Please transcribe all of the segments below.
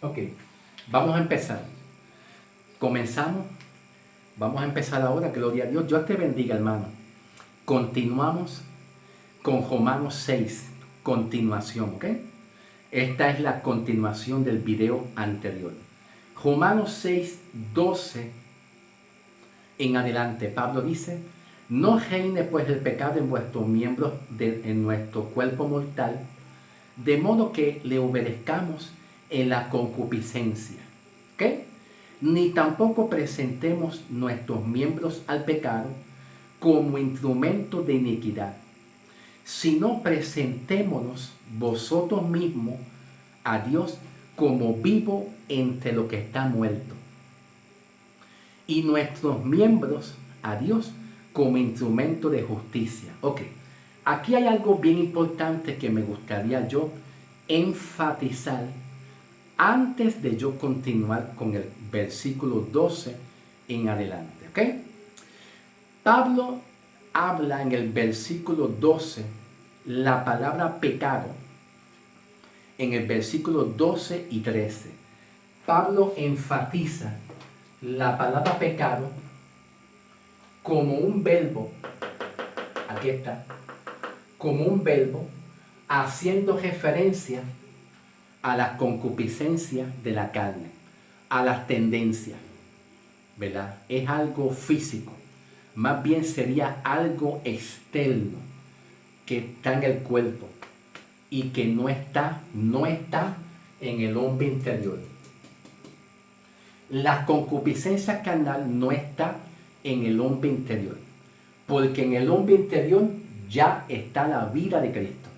Ok, vamos a empezar. Comenzamos. Vamos a empezar ahora, gloria a Dios. Dios te bendiga, hermano. Continuamos con Romanos 6, continuación, ¿ok? Esta es la continuación del video anterior. Romanos 6, 12 en adelante, Pablo dice: no reine pues el pecado en vuestros miembros, en nuestro cuerpo mortal, de modo que le obedezcamos en la concupiscencia, ¿ok? Ni tampoco presentemos nuestros miembros al pecado como instrumento de iniquidad, sino presentémonos vosotros mismos a Dios como vivo entre lo que está muerto, y nuestros miembros a Dios como instrumento de justicia. Ok, aquí hay algo bien importante que me gustaría yo enfatizar antes de yo continuar con el versículo 12 en adelante. ¿Ok? Pablo habla en el versículo 12 la palabra pecado en el versículo 12 y 13. Pablo enfatiza la palabra pecado como un verbo, aquí está, como un verbo haciendo referencia a la concupiscencia de la carne, a las tendencias, ¿verdad? Es algo físico, más bien sería algo externo que está en el cuerpo y que no está en el hombre interior. La concupiscencia carnal no está en el hombre interior, porque en el hombre interior ya está la vida de Cristo.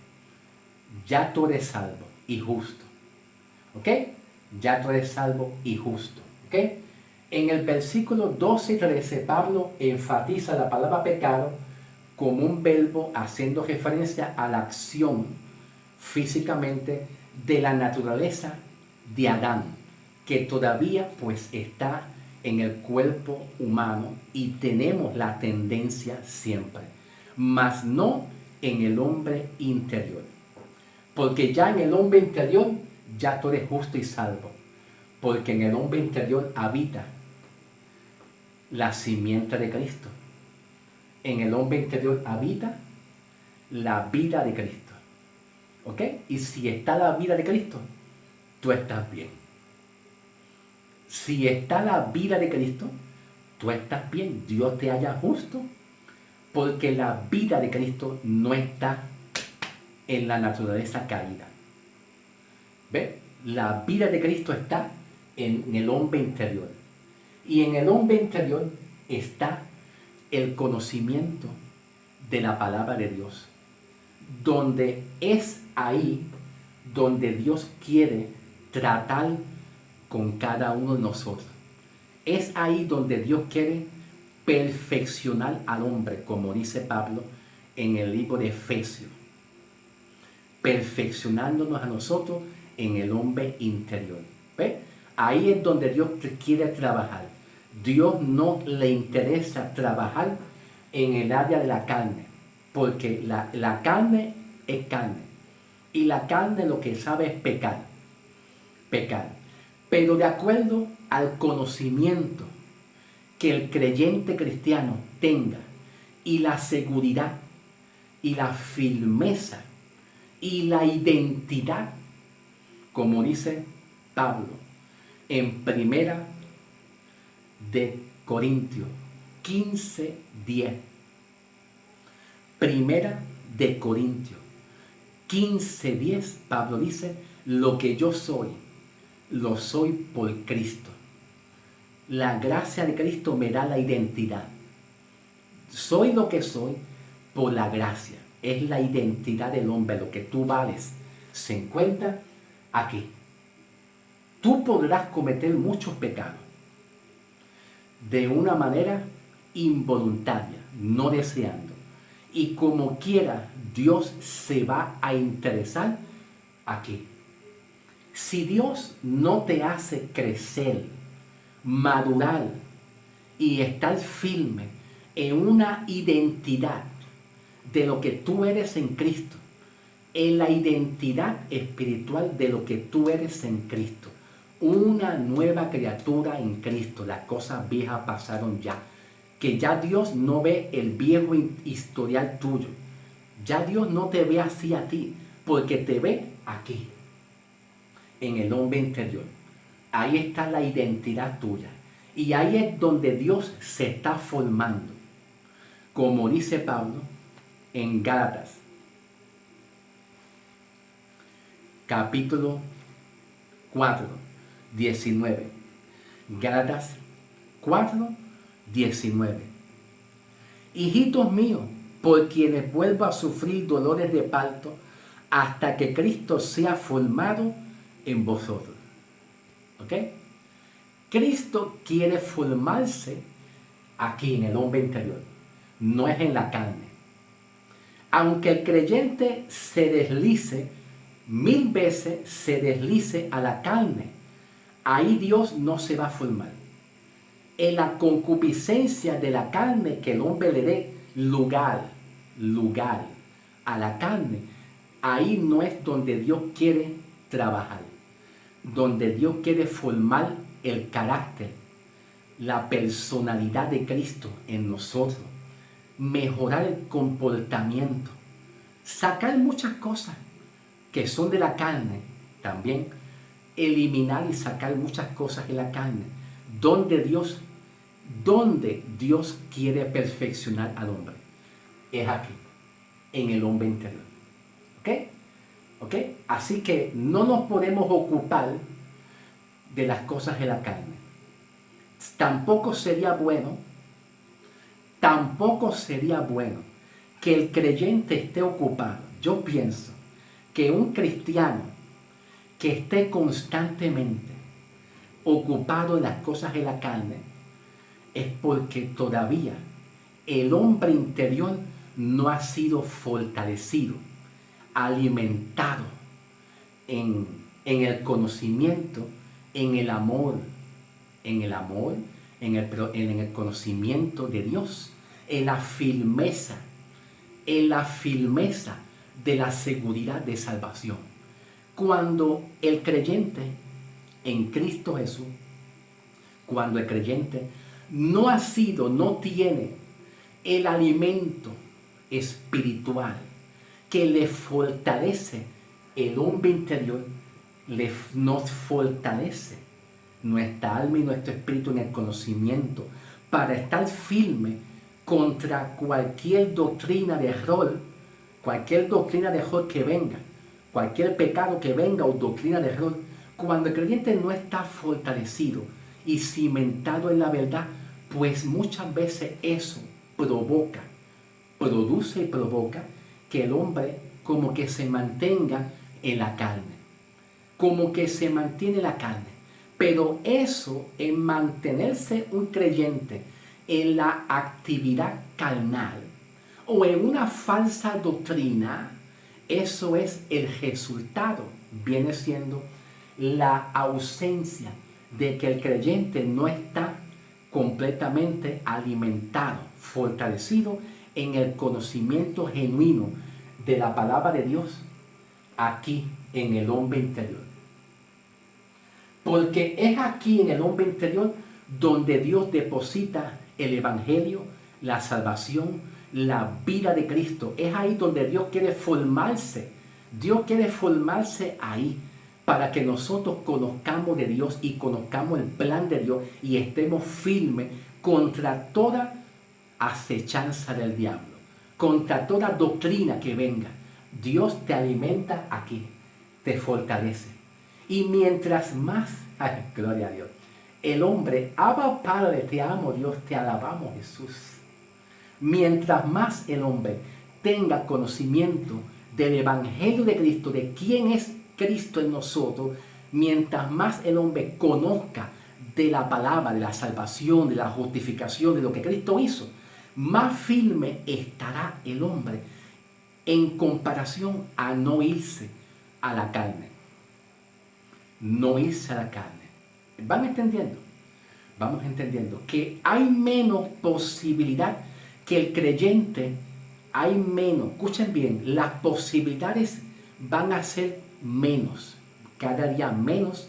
Ya tú eres salvo y justo. ¿Ok? Ya tú eres salvo y justo. ¿Ok? En el versículo 12 y 13, Pablo enfatiza la palabra pecado como un verbo haciendo referencia a la acción físicamente de la naturaleza de Adán, que todavía pues está en el cuerpo humano y tenemos la tendencia siempre, mas no en el hombre interior. Porque ya en el hombre interior ya tú eres justo y salvo, porque en el hombre interior habita la simiente de Cristo. En el hombre interior habita la vida de Cristo. ¿Ok? Y si está la vida de Cristo, tú estás bien. Si está la vida de Cristo, tú estás bien. Dios te halla justo, porque la vida de Cristo no está en la naturaleza caída. ¿Ve? La vida de Cristo está en el hombre interior. Y en el hombre interior está el conocimiento de la palabra de Dios, donde es ahí donde Dios quiere tratar con cada uno de nosotros. Es ahí donde Dios quiere perfeccionar al hombre, como dice Pablo en el libro de Efesios, perfeccionándonos a nosotros en el hombre interior. ¿Ve? Ahí es donde Dios quiere trabajar. Dios no le interesa trabajar en el área de la carne, porque la carne es carne, y la carne lo que sabe es pecar. Pero de acuerdo al conocimiento que el creyente cristiano tenga, y la seguridad, y la firmeza, y la identidad, como dice Pablo en Primera de Corintios 15:10. Primera de Corintios 15:10, Pablo dice: lo que yo soy, lo soy por Cristo. La gracia de Cristo me da la identidad. Soy lo que soy por la gracia. Es la identidad del hombre, lo que tú vales. Se encuentra aquí. Tú podrás cometer muchos pecados de una manera involuntaria, no deseando. Y como quiera, Dios se va a interesar aquí. Si Dios no te hace crecer, madurar y estar firme en una identidad de lo que tú eres en Cristo, en la identidad espiritual de lo que tú eres en Cristo, una nueva criatura en Cristo. Las cosas viejas pasaron ya. Que ya Dios no ve el viejo historial tuyo. Ya Dios no te ve así a ti, porque te ve aquí, en el hombre interior. Ahí está la identidad tuya. Y ahí es donde Dios se está formando. Como dice Pablo en Gálatas, capítulo 4, 19. Gálatas 4, 19. Hijitos míos, por quienes vuelvo a sufrir dolores de parto hasta que Cristo sea formado en vosotros. ¿Ok? Cristo quiere formarse aquí en el hombre interior, no es en la carne. Aunque el creyente se deslice, 1000 veces se deslice a la carne, ahí Dios no se va a formar. En la concupiscencia de la carne que el hombre le dé lugar a la carne, ahí no es donde Dios quiere trabajar, donde Dios quiere formar el carácter, la personalidad de Cristo en nosotros, mejorar el comportamiento, sacar muchas cosas que son de la carne también, eliminar y sacar muchas cosas de la carne, donde Dios quiere perfeccionar al hombre. Es aquí, en el hombre interior. ¿Ok? ¿Ok? Así que no nos podemos ocupar de las cosas de la carne. Tampoco sería bueno que el creyente esté ocupado. Yo pienso que un cristiano que esté constantemente ocupado en las cosas de la carne es porque todavía el hombre interior no ha sido fortalecido, alimentado en el conocimiento, en el conocimiento de Dios, en la firmeza de la seguridad de salvación. Cuando el creyente en Cristo Jesús, cuando el creyente no tiene el alimento espiritual que le fortalece el hombre interior, nos fortalece nuestra alma y nuestro espíritu en el conocimiento para estar firme contra cualquier doctrina de error que venga, cualquier pecado que venga o doctrina de error. Cuando el creyente no está fortalecido y cimentado en la verdad, pues muchas veces eso produce y provoca que el hombre como que se mantenga en la carne, Pero eso, en mantenerse un creyente en la actividad carnal o en una falsa doctrina, eso es el resultado, viene siendo la ausencia de que el creyente no está completamente alimentado, fortalecido en el conocimiento genuino de la palabra de Dios aquí en el hombre interior. Porque es aquí en el hombre interior donde Dios deposita el evangelio, la salvación, la vida de Cristo. Es ahí donde Dios quiere formarse. Dios quiere formarse ahí para que nosotros conozcamos de Dios y conozcamos el plan de Dios y estemos firmes contra toda acechanza del diablo, contra toda doctrina que venga. Dios te alimenta aquí, te fortalece. Y mientras más, ay, gloria a Dios, el hombre, Abba Padre, te amo Dios, te alabamos Jesús. Mientras más el hombre tenga conocimiento del Evangelio de Cristo, de quién es Cristo en nosotros, mientras más el hombre conozca de la palabra, de la salvación, de la justificación, de lo que Cristo hizo, más firme estará el hombre en comparación a no irse a la carne. No irse a la carne. ¿Van entendiendo? Vamos entendiendo que hay menos posibilidad que el creyente, escuchen bien, las posibilidades van a ser menos, cada día menos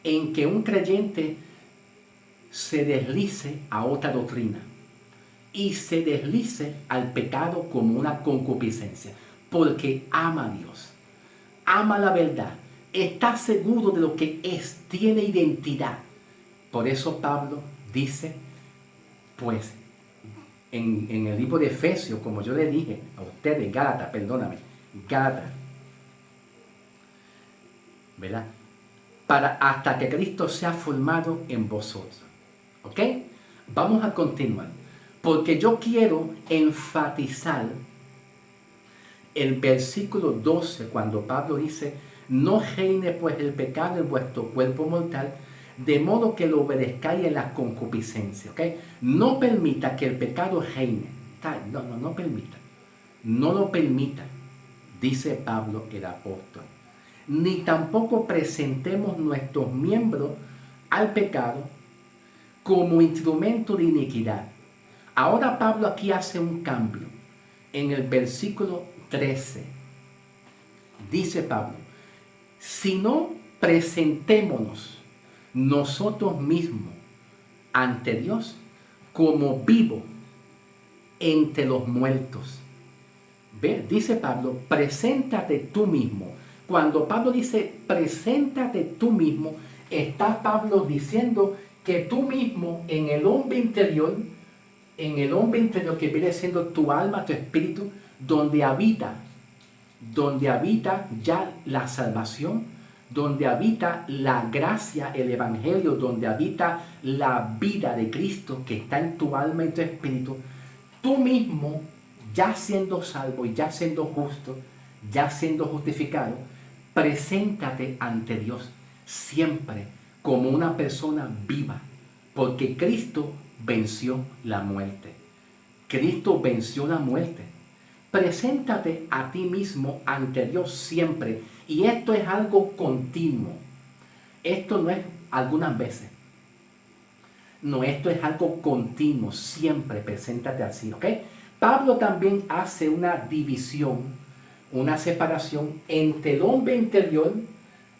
en que un creyente se deslice a otra doctrina y se deslice al pecado como una concupiscencia, porque ama a Dios, ama la verdad, está seguro de lo que es, tiene identidad. Por eso Pablo dice, pues, en el libro de Efesios, como yo le dije a ustedes, Gálatas, Gálatas, ¿verdad? Hasta que Cristo sea formado en vosotros. ¿Ok? Vamos a continuar. Porque yo quiero enfatizar el versículo 12, cuando Pablo dice, no reine pues el pecado en vuestro cuerpo mortal, de modo que lo obedezcáis en la concupiscencia. ¿Ok? No permita que el pecado reine. No permita. No lo permita, dice Pablo el apóstol. Ni tampoco presentemos nuestros miembros al pecado como instrumento de iniquidad. Ahora Pablo aquí hace un cambio. En el versículo 13 dice Pablo, si no presentémonos nosotros mismos ante Dios como vivos entre los muertos. ¿Ve? Dice Pablo, preséntate tú mismo. Cuando Pablo dice, preséntate tú mismo, está Pablo diciendo que tú mismo en el hombre interior que viene siendo tu alma, tu espíritu, donde habita ya la salvación, donde habita la gracia, el evangelio, donde habita la vida de Cristo que está en tu alma y tu espíritu, tú mismo, ya siendo salvo y ya siendo justo, ya siendo justificado, preséntate ante Dios siempre como una persona viva, porque Cristo venció la muerte. Cristo venció la muerte. Preséntate a ti mismo ante Dios siempre. Y esto es algo continuo. Esto no es algunas veces. No, esto es algo continuo. Siempre preséntate así, ¿ok? Pablo también hace una división, una separación entre el hombre interior,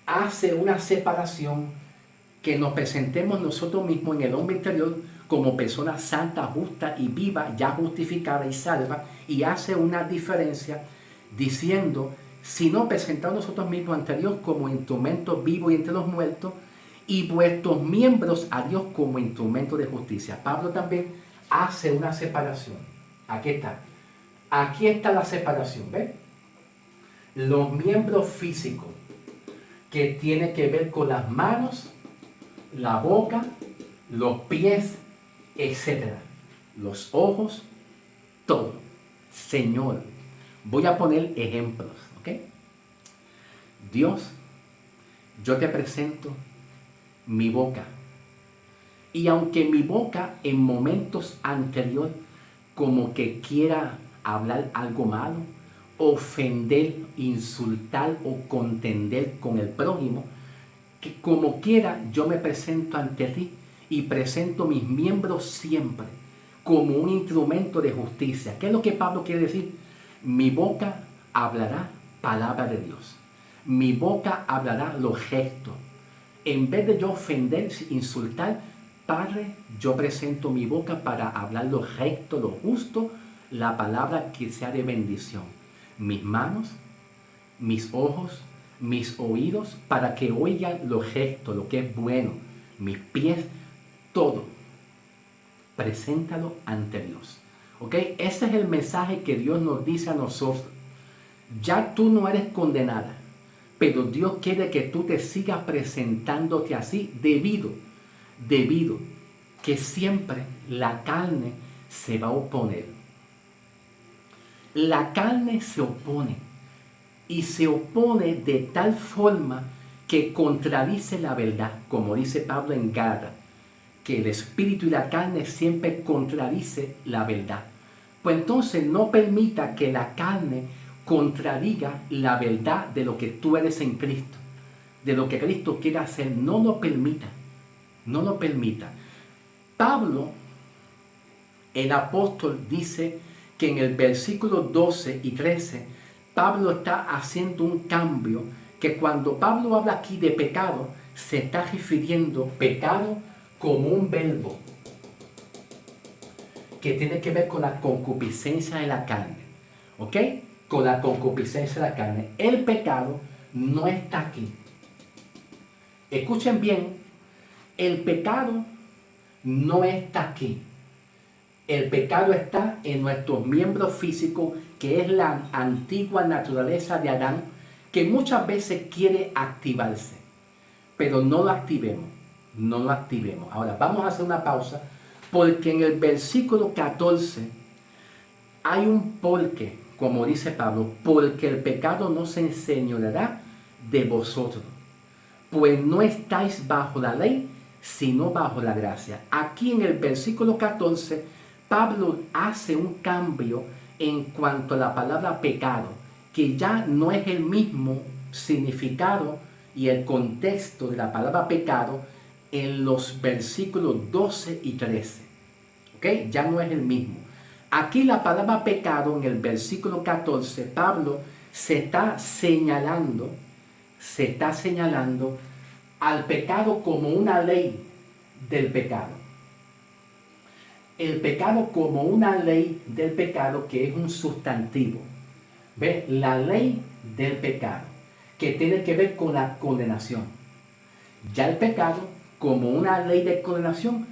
hace una separación que nos presentemos nosotros mismos en el hombre interior como persona santa, justa y viva, ya justificada y salva, y hace una diferencia diciendo, si no presentamos nosotros mismos ante Dios como instrumentos vivos y entre los muertos, y vuestros miembros a Dios como instrumento de justicia. Pablo también hace una separación. Aquí está. Aquí está la separación, ¿ven? Los miembros físicos que tienen que ver con las manos, la boca, los pies, etc. Los ojos, todo. Señor, voy a poner ejemplos, ¿ok? Dios, yo te presento mi boca. Y aunque mi boca en momentos anteriores como que quiera hablar algo malo, ofender, insultar o contender con el prójimo, que como quiera yo me presento ante ti y presento mis miembros siempre como un instrumento de justicia. ¿Qué es lo que Pablo quiere decir? Mi boca hablará palabra de Dios. Mi boca hablará los gestos. En vez de yo ofender, insultar, Padre, yo presento mi boca para hablar lo recto, lo justo, la palabra que sea de bendición. Mis manos, mis ojos, mis oídos, para que oigan lo recto, lo que es bueno. Mis pies, todo. Preséntalo ante Dios. ¿Ok? Ese es el mensaje que Dios nos dice a nosotros. Ya tú no eres condenada, pero Dios quiere que tú te sigas presentándote así debido que siempre la carne se va a oponer. La carne se opone y se opone de tal forma que contradice la verdad, como dice Pablo en Gálatas, que el espíritu y la carne siempre contradice la verdad. Pues entonces no permita que la carne contradiga la verdad de lo que tú eres en Cristo, de lo que Cristo quiere hacer. No lo permita, no lo permita. Pablo, el apóstol, dice que en el versículo 12 y 13, Pablo está haciendo un cambio, que cuando Pablo habla aquí de pecado, se está refiriendo pecado como un verbo que tiene que ver con la concupiscencia de la carne. ¿Ok? Con la concupiscencia de la carne. El pecado no está aquí. Escuchen bien, el pecado no está aquí. El pecado está en nuestros miembros físicos, que es la antigua naturaleza de Adán, que muchas veces quiere activarse. Pero no lo activemos, no lo activemos. Ahora, vamos a hacer una pausa, porque en el versículo 14 hay un porque, como dice Pablo, porque el pecado no se enseñoreará de vosotros, pues no estáis bajo la ley, sino bajo la gracia. Aquí en el versículo 14, Pablo hace un cambio en cuanto a la palabra pecado, que ya no es el mismo significado y el contexto de la palabra pecado en los versículos 12 y 13. ¿Ok? Ya no es el mismo. Aquí la palabra pecado en el versículo 14, Pablo se está señalando al pecado como una ley del pecado. El pecado como una ley del pecado, que es un sustantivo. ¿Ve? La ley del pecado, que tiene que ver con la condenación. Ya el pecado como una ley de condenación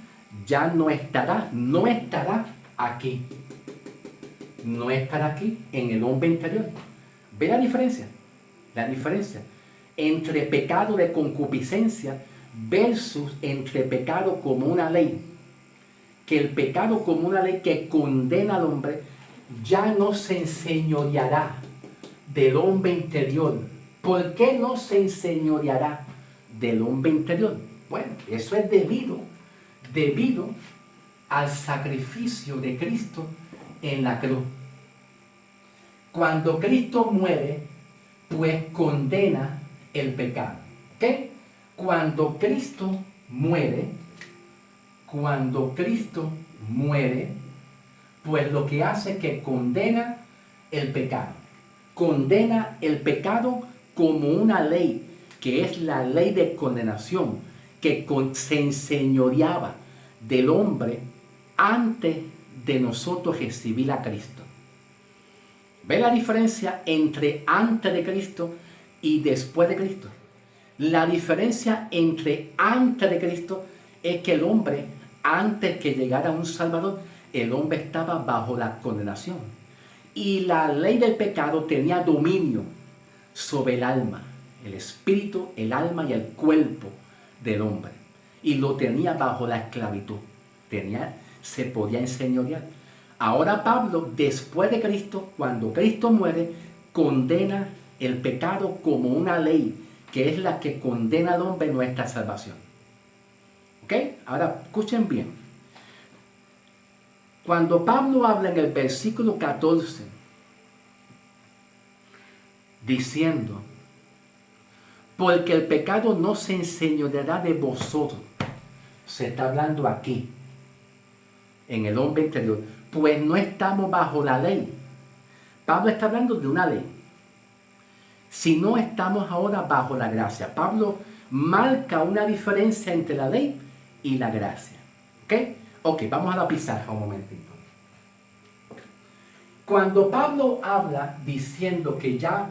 ya no estará aquí. No estará aquí en el hombre interior. ¿Ve la diferencia? La diferencia entre pecado de concupiscencia versus entre pecado como una ley. Que el pecado como una ley que condena al hombre ya no se enseñoreará del hombre interior. ¿Por qué no se enseñoreará del hombre interior? Bueno, eso es debido al sacrificio de Cristo en la cruz. Cuando Cristo muere, pues condena el pecado. ¿Ok? Cuando Cristo muere, pues lo que hace es que condena el pecado. Condena el pecado como una ley, que es la ley de condenación, que se enseñoreaba del hombre antes de nosotros recibir a Cristo. ¿Ve la diferencia entre antes de Cristo y después de Cristo? La diferencia entre antes de Cristo es que el hombre, antes que llegara un Salvador, el hombre estaba bajo la condenación. Y la ley del pecado tenía dominio sobre el alma, el espíritu, el alma y el cuerpo del hombre. Y lo tenía bajo la esclavitud. Se podía enseñorear. Ahora Pablo, después de Cristo, cuando Cristo muere, condena el pecado como una ley, que es la que condena al hombre nuestra salvación. ¿Ok? Ahora, escuchen bien. Cuando Pablo habla en el versículo 14, diciendo, porque el pecado no se enseñoreará de vosotros, se está hablando aquí, en el hombre interior, pues no estamos bajo la ley. Pablo está hablando de una ley. Si no estamos ahora bajo la gracia. Pablo marca una diferencia entre la ley y la gracia. ¿Ok? Ok, vamos a la pizarra un momentito. Cuando Pablo habla diciendo que ya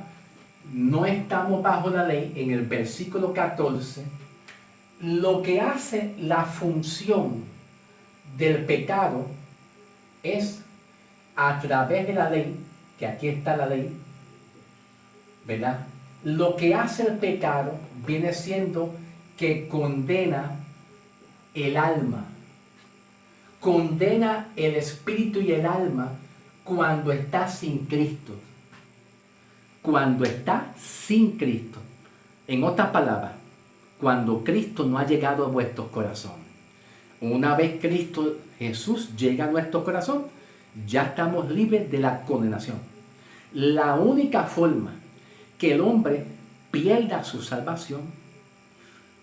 no estamos bajo la ley, en el versículo 14, lo que hace la función del pecado es a través de la ley, que aquí está la ley, ¿verdad? Lo que hace el pecado viene siendo que condena el alma, condena el espíritu y el alma cuando está sin Cristo. Cuando está sin Cristo. En otras palabras, cuando Cristo no ha llegado a vuestros corazones. Una vez Cristo Jesús llega a nuestro corazón, ya estamos libres de la condenación. La única forma que el hombre pierda su salvación,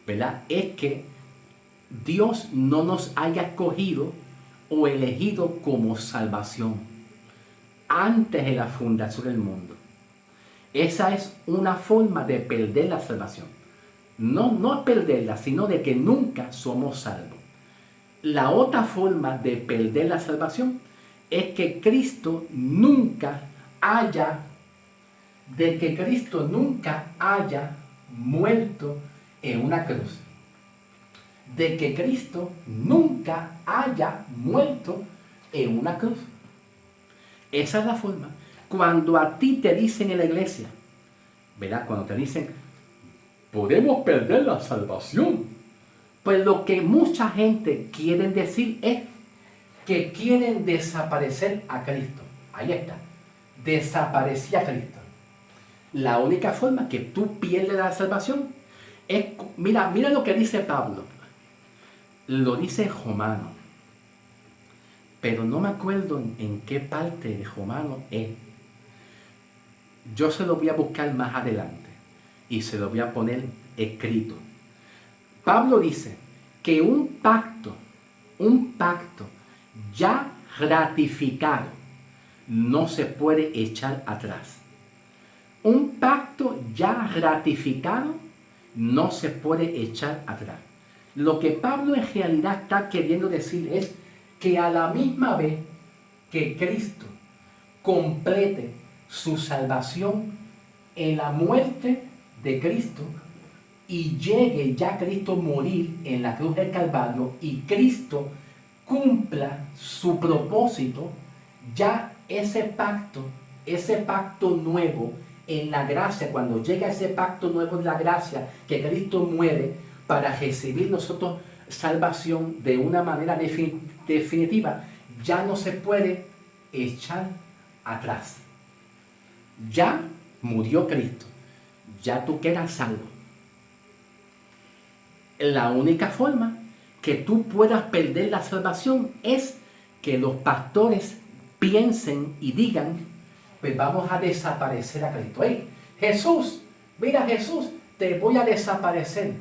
¿verdad?, es que Dios no nos haya escogido o elegido como salvación antes de la fundación del mundo. Esa es una forma de perder la salvación. No es perderla, sino de que nunca somos salvos. La otra forma de perder la salvación es que Cristo nunca haya muerto en una cruz. De que Cristo nunca haya muerto en una cruz. Esa es la forma. Cuando a ti te dicen en la iglesia, ¿verdad? Cuando te dicen, podemos perder la salvación. Pues lo que mucha gente quiere decir es que quieren desaparecer a Cristo. Ahí está. Desaparecer a Cristo. La única forma que tú pierdes la salvación es, mira lo que dice Pablo. Lo dice Romano. Pero no me acuerdo en qué parte de Romano es. Yo se lo voy a buscar más adelante y se lo voy a poner escrito. Pablo dice que un pacto ya ratificado no se puede echar atrás. Un pacto ya ratificado no se puede echar atrás. Lo que Pablo en realidad está queriendo decir es que a la misma vez que Cristo complete su salvación en la muerte de Cristo y llegue ya Cristo morir en la cruz del Calvario y Cristo cumpla su propósito, ya ese pacto nuevo en la gracia, cuando llega ese pacto nuevo de la gracia, que Cristo muere para recibir nosotros salvación de una manera definitiva, ya no se puede echar atrás. Ya murió Cristo, ya tú quedas salvo. La única forma que tú puedas perder la salvación es que los pastores piensen y digan, pues vamos a desaparecer a Cristo. Hey, Jesús, mira Jesús, te voy a desaparecer.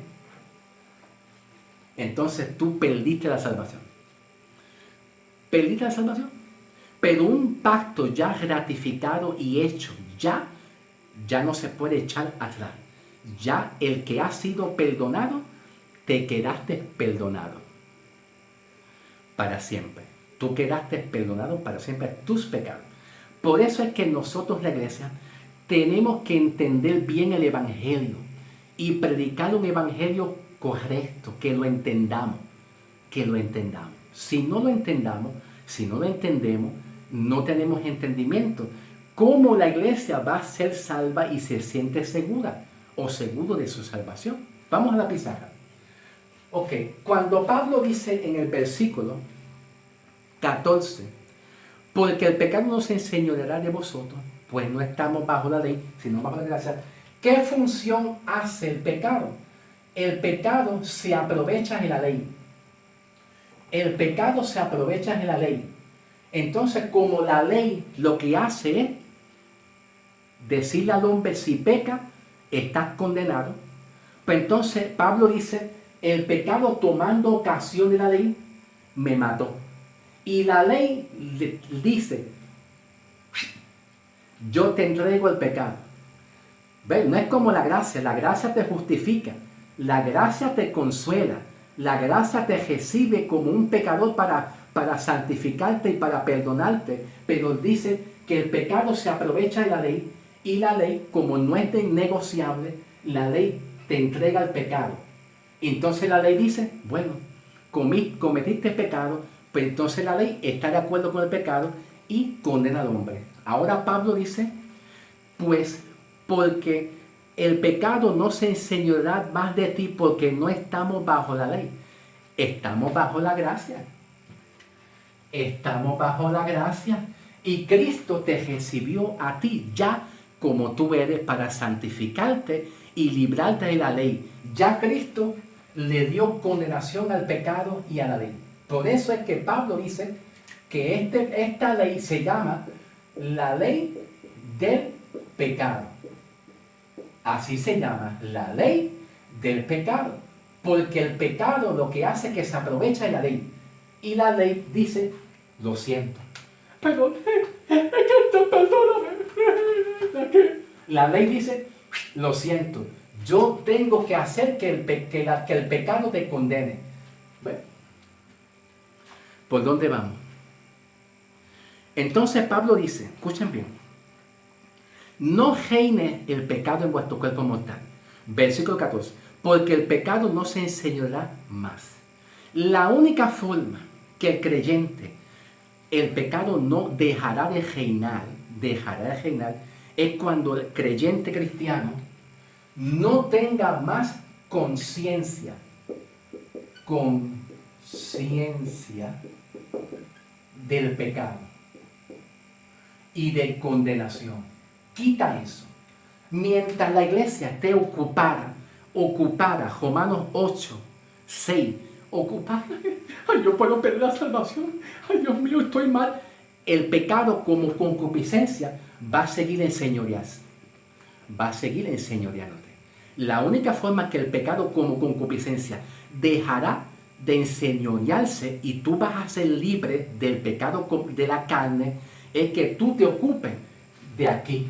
Entonces tú perdiste la salvación. Perdiste la salvación. Pero un pacto ya ratificado y hecho, ya no se puede echar atrás. Ya el que ha sido perdonado, te quedaste perdonado para siempre. Tú quedaste perdonado para siempre tus pecados. Por eso es que nosotros, la iglesia, tenemos que entender bien el evangelio y predicar un evangelio correcto, que lo entendamos. Si no lo entendemos, no tenemos entendimiento. ¿Cómo la iglesia va a ser salva y se siente segura o seguro de su salvación? Vamos a la pizarra. Ok, cuando Pablo dice en el versículo 14, porque el pecado no se enseñoreará de vosotros, pues no estamos bajo la ley, sino bajo la gracia. ¿Qué función hace el pecado? El pecado se aprovecha de la ley. El pecado se aprovecha de la ley. Entonces, como la ley lo que hace es decirle al hombre, si peca, estás condenado. Pues entonces Pablo dice, el pecado tomando ocasión de la ley, me mató. Y la ley dice, yo te entrego el pecado. ¿Ves? No es como la gracia te justifica, la gracia te consuela, la gracia te recibe como un pecador para santificarte y para perdonarte, pero dice que el pecado se aprovecha de la ley y la ley, como no es innegociable, la ley te entrega el pecado. Entonces la ley dice, bueno, cometiste pecado, pues entonces la ley está de acuerdo con el pecado y condena al hombre. Ahora Pablo dice, pues porque el pecado no se enseñoreará más de ti porque no estamos bajo la ley, estamos bajo la gracia. Estamos bajo la gracia y Cristo te recibió a ti ya como tú eres para santificarte y librarte de la ley. Ya Cristo le dio condenación al pecado y a la ley. Por eso es que Pablo dice que esta ley se llama la ley del pecado. Así se llama, la ley del pecado. Porque el pecado lo que hace es que se aprovecha de la ley. Y la ley dice, lo siento. Pero, perdóname. La ley dice, lo siento. Yo tengo que hacer que el pecado te condene. ¿Ve? ¿Por dónde vamos? Entonces Pablo dice, escuchen bien, no reine el pecado en vuestro cuerpo mortal. Versículo 14, porque el pecado no se enseñará más. La única forma que el creyente, el pecado no dejará de reinar, es cuando el creyente cristiano no tenga más conciencia del pecado y de condenación. Quita eso. Mientras la iglesia esté ocupada, Romanos 8, 6, ocupada, ay, yo puedo perder la salvación, ay, Dios mío, estoy mal. El pecado como concupiscencia va a seguir enseñoreándote. La única forma que el pecado como concupiscencia dejará de enseñorearse y tú vas a ser libre del pecado de la carne es que tú te ocupes de aquí.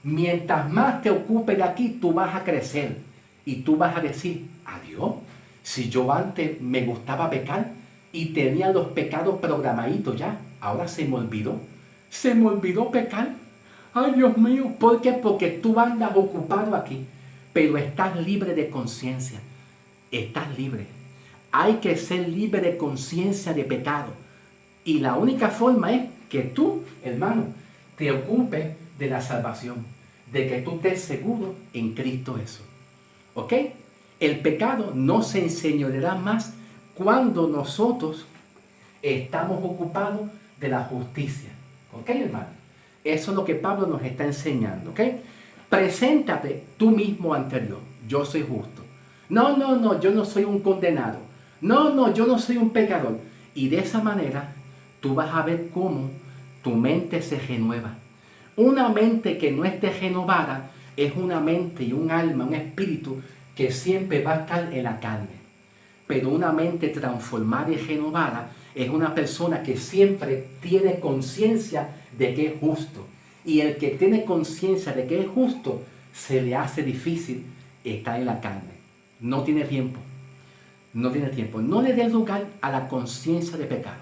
Mientras más te ocupes de aquí, tú vas a crecer y tú vas a decir, adiós, si yo antes me gustaba pecar y tenía los pecados programaditos ya, ahora se me olvidó pecar. Ay, Dios mío, ¿por qué? Porque tú andas ocupado aquí, pero estás libre de conciencia. Estás libre. Hay que ser libre de conciencia de pecado. Y la única forma es que tú, hermano, te ocupes de la salvación, de que tú estés seguro en Cristo Jesús. ¿Ok? El pecado no se enseñoreará más cuando nosotros estamos ocupados de la justicia. ¿Ok, hermano? Eso es lo que Pablo nos está enseñando, ¿ok? Preséntate tú mismo ante Dios. Yo soy justo. No, yo no soy un condenado. No, yo no soy un pecador. Y de esa manera tú vas a ver cómo tu mente se renueva. Una mente que no esté renovada es una mente y un alma, un espíritu que siempre va a estar en la carne. Pero una mente transformada y renovada es una persona que siempre tiene conciencia de que es justo. Y el que tiene conciencia de que es justo, se le hace difícil estar en la carne. No tiene tiempo. No le dé lugar a la conciencia de pecado.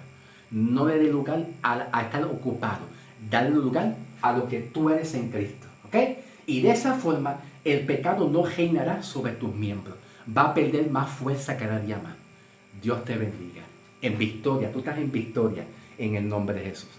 No le dé lugar a estar ocupado. Dale lugar a lo que tú eres en Cristo. ¿Ok? Y de esa forma, el pecado no reinará sobre tus miembros. Va a perder más fuerza cada día más. Dios te bendiga. En victoria, tú estás en victoria en el nombre de Jesús.